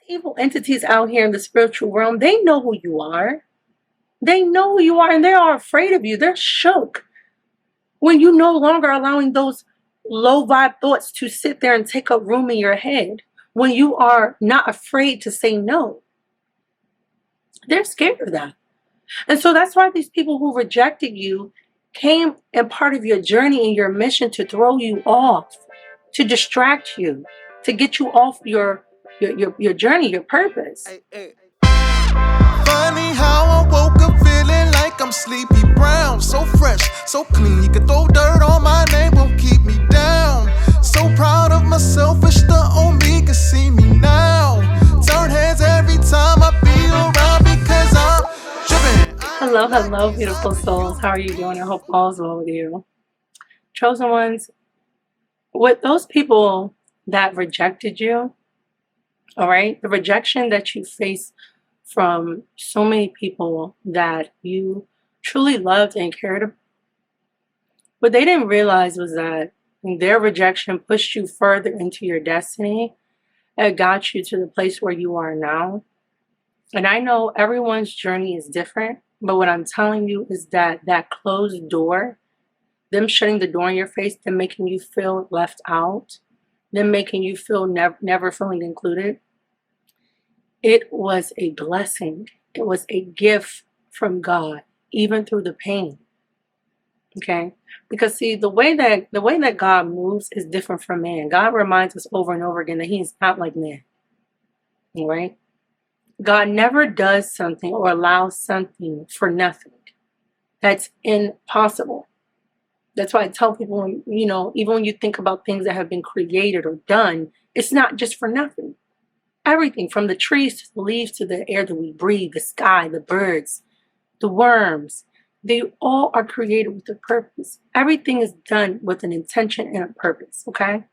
Evil entities out here in the spiritual realm, they know who you are. They know who you are, and they are afraid of you. They're shook when you no longer allowing those low vibe thoughts to sit there and take up room in your head. When you are not afraid to say no, they're scared of that. And so that's why these people who rejected you came and part of your journey and your mission to throw you off, to distract you, to get you off your journey, your purpose. Funny how I woke up feeling like I'm Sleepy Brown. So fresh, so clean, you can throw dirt on my name, won't keep me down. So proud of myself, wish the old me could see me now. Turn heads every time I be around because I'm tripping. Hello, beautiful souls. How are you doing? I hope all is well with you. Chosen ones, with those people that rejected you, all right, the rejection that you face from so many people that you truly loved and cared about, what they didn't realize was that their rejection pushed you further into your destiny. It got you to the place where you are now. And I know everyone's journey is different, but what I'm telling you is that that closed door, them shutting the door in your face, them making you feel left out, them making you feel never feeling included, it was a blessing. It was a gift from God, even through the pain. Okay? Because see, the way that God moves is different from man. God reminds us over and over again that He's not like man. All right? God never does something or allows something for nothing. That's impossible. That's why I tell people, even when you think about things that have been created or done, it's not just for nothing. Everything from the trees to the leaves to the air that we breathe, the sky, the birds, the worms, they all are created with a purpose. Everything is done with an intention and a purpose, okay?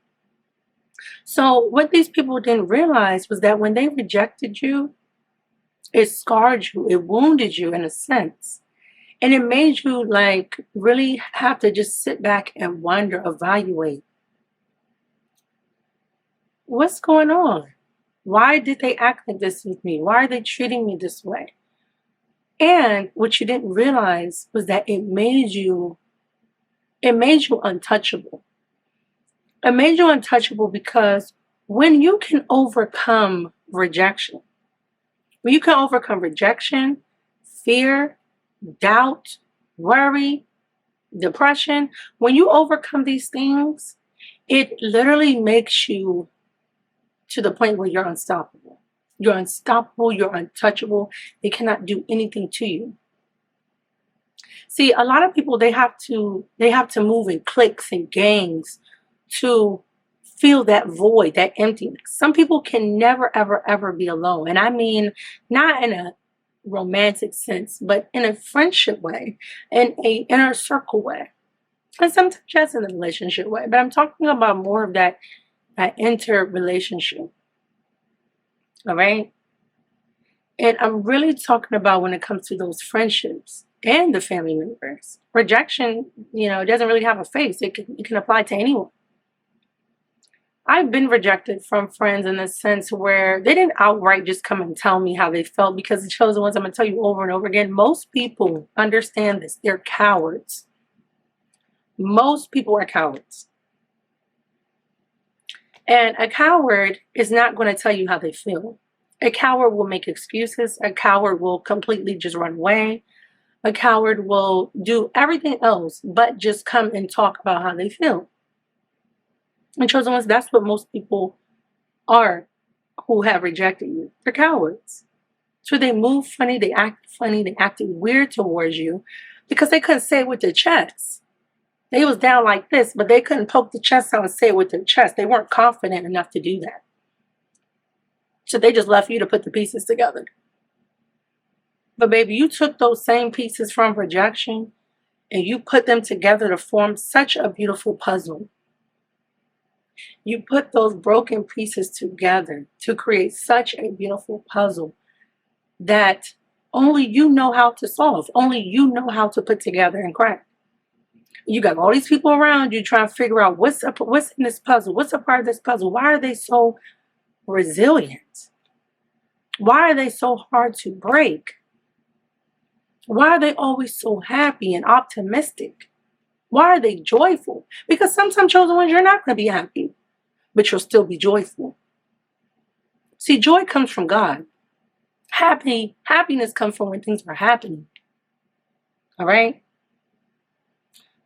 So what these people didn't realize was that when they rejected you, it scarred you, it wounded you in a sense. And it made you really have to just sit back and wonder, evaluate. What's going on? Why did they act like this with me? Why are they treating me this way? And what you didn't realize was that it made you untouchable. It made you untouchable because when you can overcome rejection, fear, doubt, worry, depression, when you overcome these things, it literally makes you to the point where you're unstoppable. You're unstoppable, you're untouchable. They cannot do anything to you. See, a lot of people, they have to move in cliques and gangs to feel that void, that emptiness. Some people can never, ever, ever be alone. And I mean, not in a romantic sense, but in a friendship way, in a inner circle way, and sometimes just in a relationship way. But I'm talking about more of that inter-relationship. All right? And I'm really talking about when it comes to those friendships and the family members. Rejection, it doesn't really have a face. It can apply to anyone. I've been rejected from friends in the sense where they didn't outright just come and tell me how they felt, because the chosen ones, I'm going to tell you over and over again, most people understand this. They're cowards. Most people are cowards. And a coward is not going to tell you how they feel. A coward will make excuses. A coward will completely just run away. A coward will do everything else but just come and talk about how they feel. And chosen ones, that's what most people are who have rejected you. They're cowards. So they move funny, they acted weird towards you because they couldn't say it with their chest. They was down like this, but they couldn't poke the chest out and say it with their chest. They weren't confident enough to do that. So they just left you to put the pieces together. But baby, you took those same pieces from rejection and you put them together to form such a beautiful puzzle. You put those broken pieces together to create such a beautiful puzzle that only you know how to solve. Only you know how to put together and crack. You got all these people around you trying to figure out what's in this puzzle. What's a part of this puzzle? Why are they so resilient? Why are they so hard to break? Why are they always so happy and optimistic? Why are they joyful? Because sometimes, chosen ones, you're not going to be happy, but you'll still be joyful. See, joy comes from God. Happiness comes from when things are happening. All right?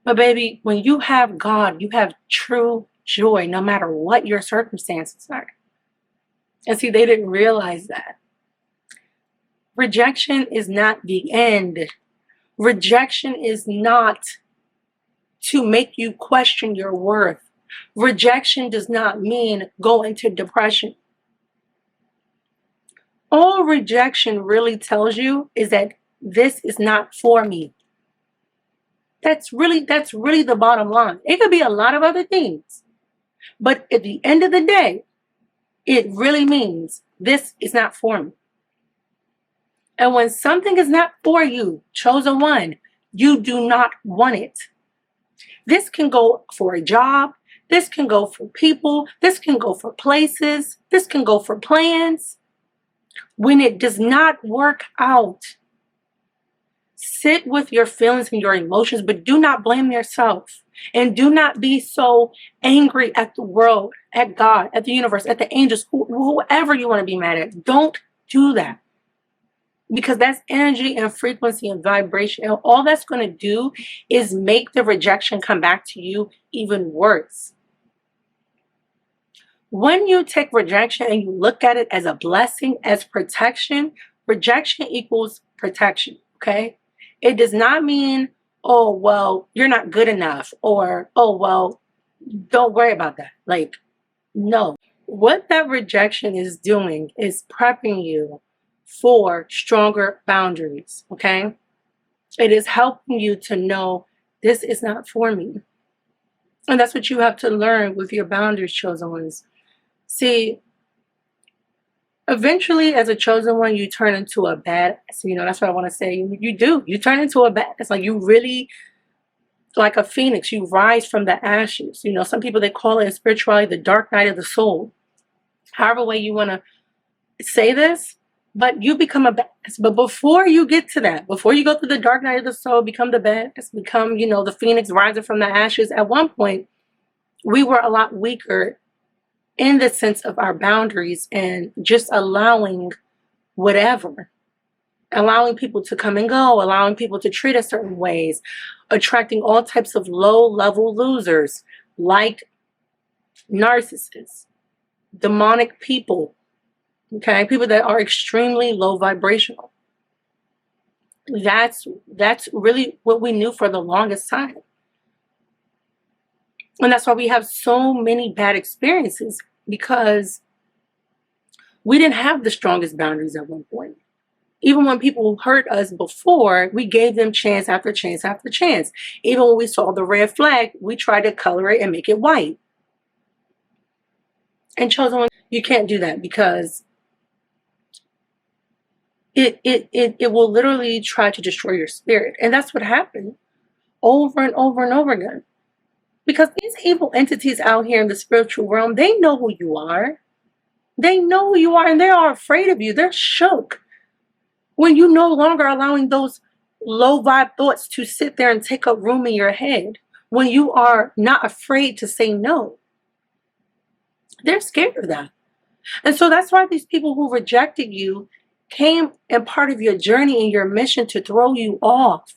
But baby, when you have God, you have true joy no matter what your circumstances are. And see, they didn't realize that. Rejection is not the end. Rejection is not to make you question your worth. Rejection does not mean go into depression. All rejection really tells you is that this is not for me. That's really the bottom line. It could be a lot of other things, but at the end of the day, it really means this is not for me. And when something is not for you, chosen one, you do not want it. This can go for a job. This can go for people. This can go for places. This can go for plans. When it does not work out, sit with your feelings and your emotions, but do not blame yourself. And do not be so angry at the world, at God, at the universe, at the angels, whoever you want to be mad at. Don't do that. Because that's energy and frequency and vibration. And all that's going to do is make the rejection come back to you even worse. When you take rejection and you look at it as a blessing, as protection, rejection equals protection, okay? It does not mean, oh, well, you're not good enough, or, oh, well, don't worry about that. Like, no. What that rejection is doing is prepping you for stronger boundaries, okay? It is helping you to know this is not for me. And that's what you have to learn with your boundaries, chosen ones. See, eventually as a chosen one, you turn into a badass. That's what I want to say. You do. You turn into a badass. Like, you really, like a phoenix, you rise from the ashes. Some people, they call it in spirituality the dark night of the soul. However way you want to say this, but you become a badass. But before you get to that, before you go through the dark night of the soul, become the badass, become, the phoenix rising from the ashes. At one point, we were a lot weaker in the sense of our boundaries and just allowing whatever, allowing people to come and go, allowing people to treat us certain ways, attracting all types of low-level losers like narcissists, demonic people, okay, people that are extremely low vibrational. That's really what we knew for the longest time. And that's why we have so many bad experiences, because we didn't have the strongest boundaries at one point. Even when people hurt us before, we gave them chance after chance after chance. Even when we saw the red flag, we tried to color it and make it white. And chosen one, you can't do that, because it will literally try to destroy your spirit. And that's what happened over and over and over again. Because these evil entities out here in the spiritual realm, they know who you are. They know who you are, and they are afraid of you. They're shook when you no longer allowing those low vibe thoughts to sit there and take up room in your head. When you are not afraid to say no. They're scared of that. And so that's why these people who rejected you came and part of your journey and your mission to throw you off,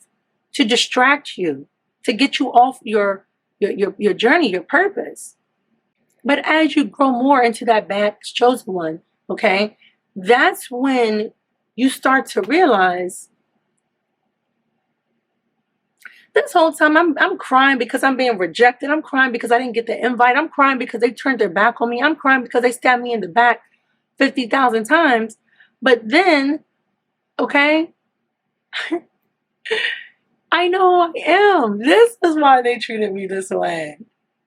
to distract you, to get you off your journey, your purpose. But as you grow more into that bad chosen one, okay, that's when you start to realize this whole time I'm crying because I'm being rejected. I'm crying because I didn't get the invite. I'm crying because they turned their back on me. I'm crying because they stabbed me in the back 50,000 times. But then, okay, I know who I am. This is why they treated me this way.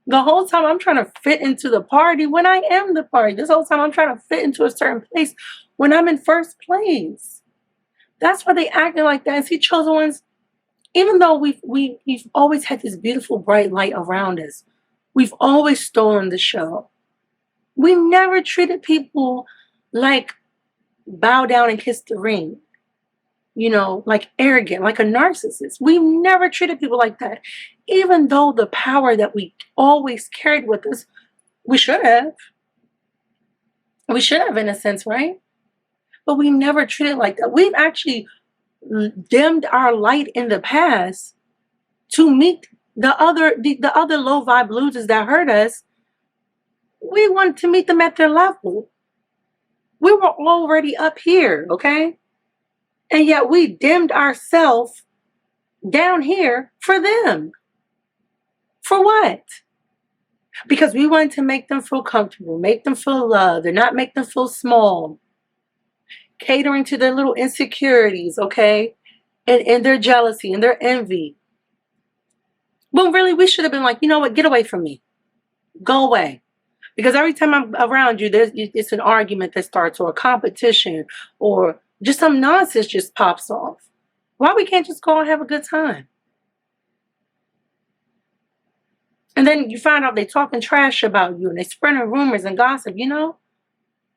The whole time I'm trying to fit into the party when I am the party. This whole time I'm trying to fit into a certain place when I'm in first place. That's why they acted like that. And see, chosen ones, even though we've always had this beautiful bright light around us, we've always stolen the show. We never treated people like bow down and kiss the ring, you know, like arrogant, like a narcissist. We never treated people like that. Even though the power that we always carried with us, we should have. We should have, in a sense, right? But we never treated like that. We've actually dimmed our light in the past to meet the other low vibe losers that hurt us. We wanted to meet them at their level. We were already up here, okay? And yet we dimmed ourselves down here for them. For what? Because we wanted to make them feel comfortable, make them feel loved, and not make them feel small. Catering to their little insecurities, okay? And their jealousy and their envy. But really, we should have been like, you know what? Get away from me. Go away. Because every time I'm around you, it's an argument that starts, or a competition, or just some nonsense just pops off. Why we can't just go and have a good time? And then you find out they talking trash about you and they spreading rumors and gossip, you know?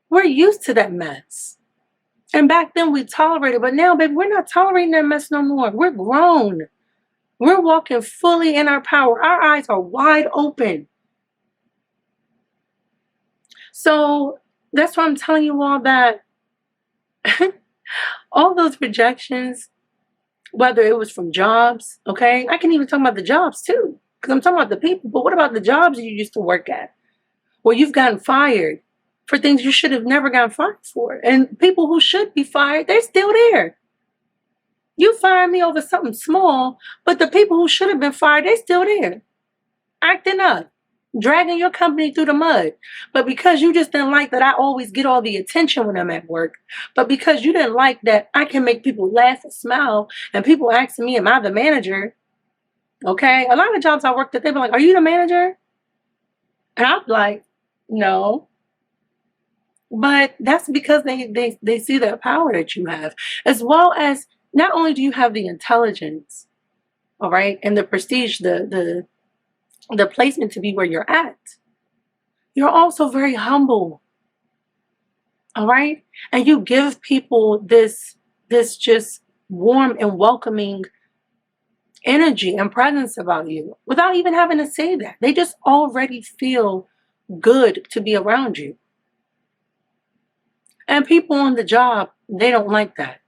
We're used to that mess. And back then we tolerated, but now, baby, we're not tolerating that mess no more. We're grown. We're walking fully in our power. Our eyes are wide open. So that's why I'm telling you all that all those rejections, whether it was from jobs, okay? I can even talk about the jobs too, because I'm talking about the people. But what about the jobs you used to work at, where you've gotten fired for things you should have never gotten fired for? And people who should be fired, they're still there. You fired me over something small, but the people who should have been fired, they're still there, acting up, dragging your company through the mud. But because you just didn't like that I always get all the attention when I'm at work, but because you didn't like that I can make people laugh and smile, and people asking me, am I the manager? Okay, a lot of jobs I worked at, they be like, are you the manager? And I'm like, no. But that's because they see the power that you have, as well as not only do you have the intelligence, all right, and the prestige, the placement to be where you're at, you're also very humble, all right? And you give people this just warm and welcoming energy and presence about you without even having to say that. They just already feel good to be around you. And people on the job, they don't like that.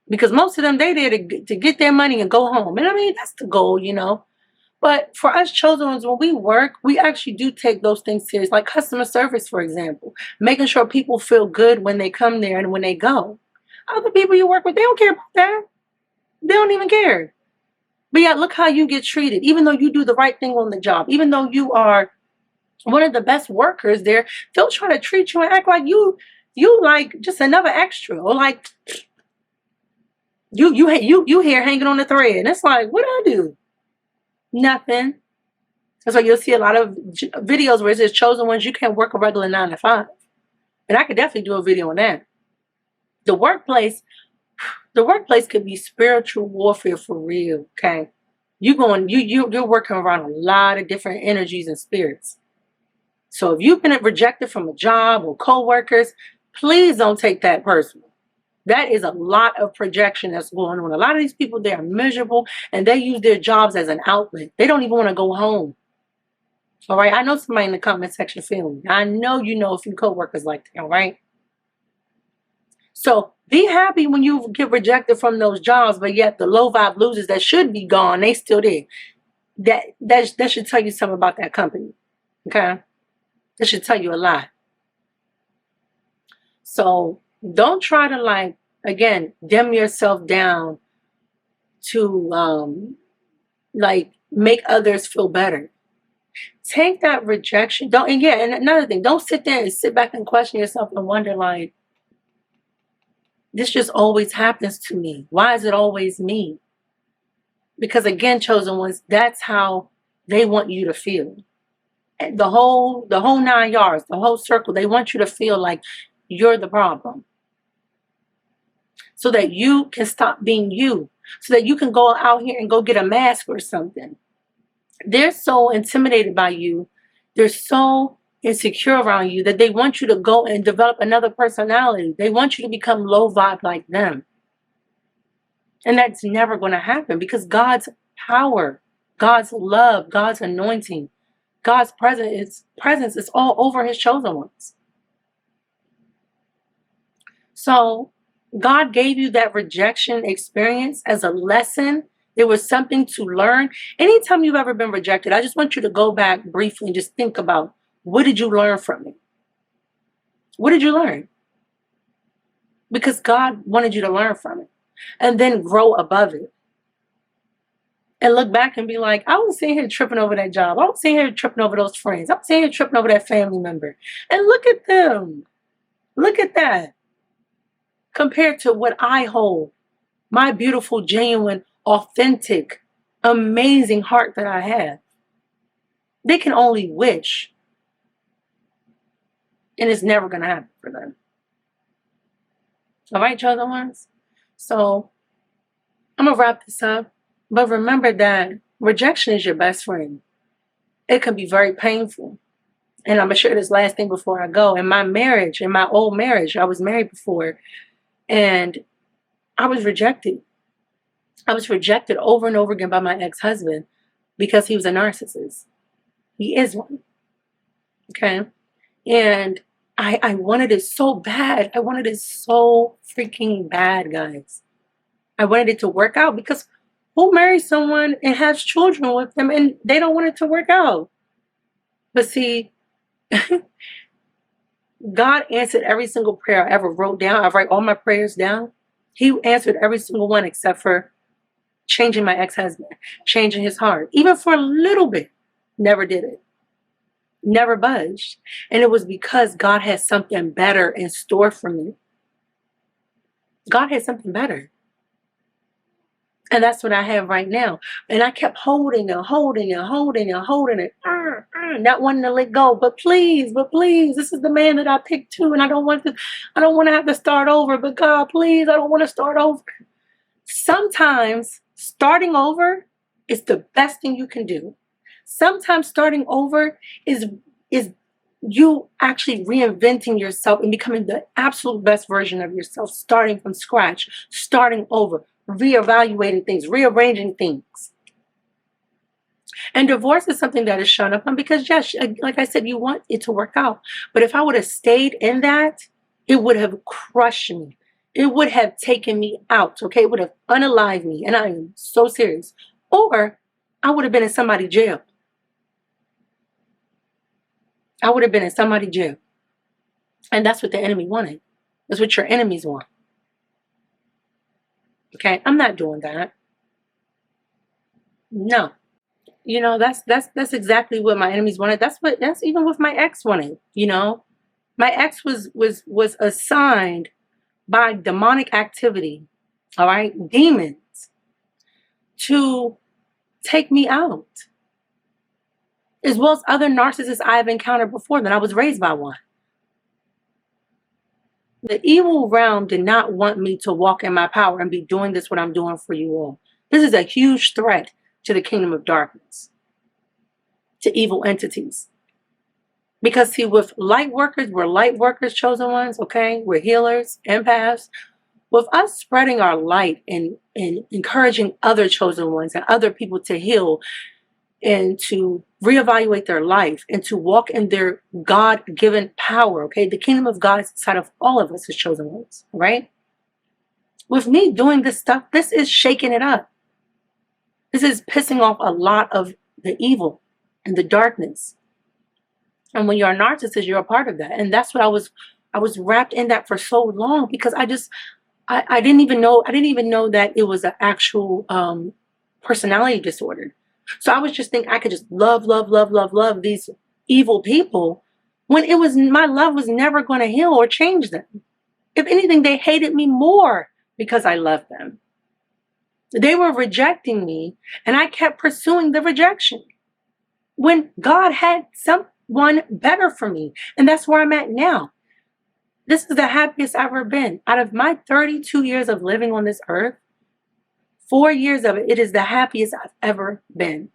Because most of them, they there to get their money and go home. And I mean, that's the goal, you know. But for us chosen ones, when we work, we actually do take those things serious, like customer service, for example. Making sure people feel good when they come there and when they go. Other people you work with, they don't care about that. They don't even care. But yeah, look how you get treated. Even though you do the right thing on the job, even though you are one of the best workers there, they'll try to treat you and act like you like just another extra, or like you here hanging on the thread. And it's like, what do I do? Nothing. That's why you'll see a lot of videos where it says chosen ones, you can't work a regular 9 to 5. And I could definitely do a video on that. The workplace could be spiritual warfare for real. Okay, you're working around a lot of different energies and spirits. So if you've been rejected from a job or co-workers, please don't take that personal. That is a lot of projection that's going on. A lot of these people, they are miserable and they use their jobs as an outlet. They don't even want to go home. All right. I know somebody in the comment section feeling me. I know you know a few co-workers like that. All right. So be happy when you get rejected from those jobs, but yet the low vibe losers that should be gone, they still there. That should tell you something about that company. Okay. That should tell you a lot. So don't try to, like, again, dim yourself down to like make others feel better. Take that rejection. And another thing, don't sit there and sit back and question yourself and wonder, like, this just always happens to me. Why is it always me? Because again, chosen ones, that's how they want you to feel. And the whole 9 yards, the whole circle, they want you to feel like you're the problem. So that you can stop being you. So that you can go out here and go get a mask or something. They're so intimidated by you. They're so insecure around you, that they want you to go and develop another personality. They want you to become low vibe like them. And that's never going to happen, because God's power, God's love, God's anointing, God's presence is all over his chosen ones. So God gave you that rejection experience as a lesson. There was something to learn. Anytime you've ever been rejected, I just want you to go back briefly and just think about, what did you learn from it? What did you learn? Because God wanted you to learn from it and then grow above it. And look back and be like, I was sitting here tripping over that job. I was sitting here tripping over those friends. I was sitting here tripping over that family member. And look at them. Look at that. Compared to what I hold, my beautiful, genuine, authentic, amazing heart that I have. They can only wish. And it's never going to happen for them. All right, chosen ones? So I'm going to wrap this up. But remember that rejection is your best friend. It can be very painful. And I'm going to share this last thing before I go. In my marriage, in my old marriage, I was married before. And I was rejected. I was rejected over and over again by my ex-husband because he was a narcissist. He is one. Okay? And I wanted it so bad. I wanted it so freaking bad, guys. I wanted it to work out, because who marries someone and has children with them and they don't want it to work out? But see, God answered every single prayer I ever wrote down. I write all my prayers down. He answered every single one except for changing my ex-husband, changing his heart. Even for a little bit, never did it. Never budged. And it was because God had something better in store for me. God had something better. And that's what I have right now. And I kept holding and holding and holding and holding it. Not wanting to let go. But please, this is the man that I picked too. And I don't want to have to start over. But God, please, I don't want to start over. Sometimes starting over is the best thing you can do. Sometimes starting over is you actually reinventing yourself and becoming the absolute best version of yourself, starting from scratch, starting over, reevaluating things, rearranging things. And divorce is something that is shown up on, because yes, like I said, you want it to work out. But if I would have stayed in that, it would have crushed me. It would have taken me out, okay? It would have unalived me, and I am so serious. Or I would have been in somebody's jail. I would have been in somebody's jail. And that's what the enemy wanted. That's what your enemies want. Okay? I'm not doing that. No. You know, that's exactly what my enemies wanted. That's even what my ex wanted, you know? My ex was assigned by demonic activity, all right, demons, to take me out, as well as other narcissists I have encountered before that I was raised by one. The evil realm did not want me to walk in my power and be doing what I'm doing for you all. This is a huge threat to the kingdom of darkness, to evil entities. Because see, with light workers, we're light workers, chosen ones, okay? We're healers, empaths. With us spreading our light and encouraging other chosen ones and other people to heal and to reevaluate their life and to walk in their God-given power, okay? The kingdom of God is inside of all of us as chosen ones, right? With me doing this stuff, this is shaking it up. This is pissing off a lot of the evil and the darkness. And when you're a narcissist, you're a part of that. And that's what I was wrapped in that for so long, because I didn't even know that it was an actual personality disorder. So I was just thinking I could just love these evil people, when my love was never going to heal or change them. If anything, they hated me more because I loved them. They were rejecting me, and I kept pursuing the rejection when God had someone better for me. And that's where I'm at now. This is the happiest I've ever been. Out of my 32 years of living on this earth, 4 years of it is the happiest I've ever been.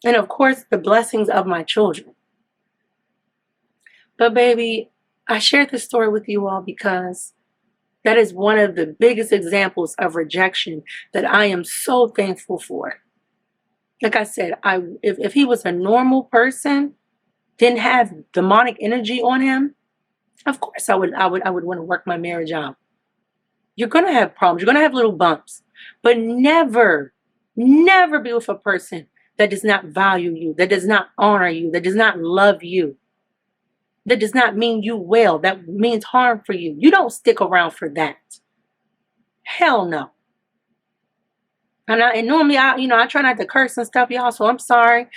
And of course, the blessings of my children. But baby, I shared this story with you all because that is one of the biggest examples of rejection that I am so thankful for. Like I said, if he was a normal person, didn't have demonic energy on him, of course I would want to work my marriage out. You're gonna have problems, you're gonna have little bumps, but never, never be with a person that does not value you, that does not honor you, that does not love you, that does not mean you well, that means harm for you. You don't stick around for that. Hell no. And normally I try not to curse and stuff, y'all, so I'm sorry.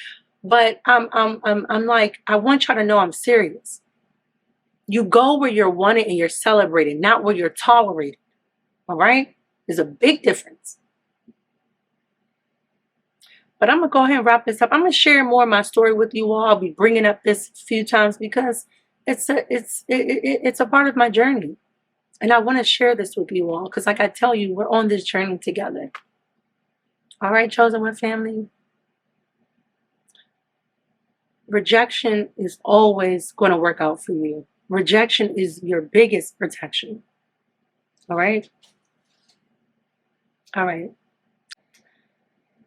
But I'm like, I want y'all to know I'm serious. You go where you're wanted and you're celebrated, not where you're tolerated. All right? There's a big difference. But I'm going to go ahead and wrap this up. I'm going to share more of my story with you all. I'll be bringing up this a few times because it's a part of my journey. And I want to share this with you all because, like I tell you, we're on this journey together. All right, Chosen One family. Rejection is always going to work out for you. Rejection is your biggest protection. All right? All right.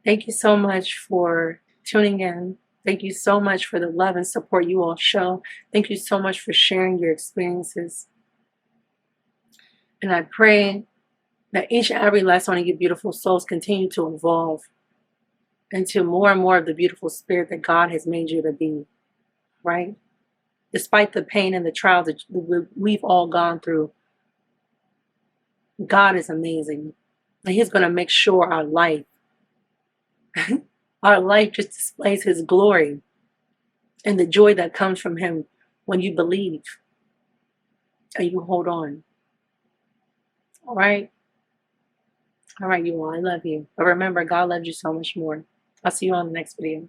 Thank you so much for tuning in. Thank you so much for the love and support you all show. Thank you so much for sharing your experiences. And I pray that each and every last one of you beautiful souls continue to evolve into more and more of the beautiful spirit that God has made you to be, right? Despite the pain and the trials that we've all gone through, God is amazing. And He's going to make sure our life just displays His glory and the joy that comes from Him when you believe and you hold on. All right? All right, you all. I love you. But remember, God loves you so much more. I'll see you on the next video.